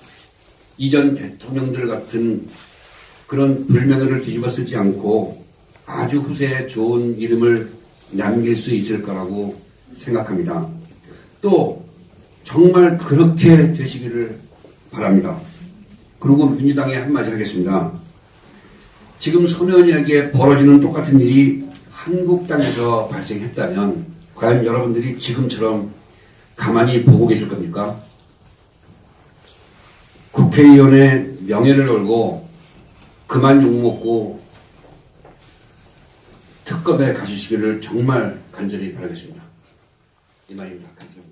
이전 대통령들 같은 그런 불명예를 뒤집어 쓰지 않고 아주 후세에 좋은 이름을 남길 수 있을 거라고 생각합니다. 또 정말 그렇게 되시기를 바랍니다. 그리고 민주당에 한마디 하겠습니다. 지금 손혜원이에게 벌어지는 똑같은 일이 한국당에서 발생했다면 과연 여러분들이 지금처럼 가만히 보고 계실 겁니까? 국회의원의 명예를 걸고 그만 욕먹고 특검에 가주시기를 정말 간절히 바라겠습니다. 이말입니다. 감사합니다.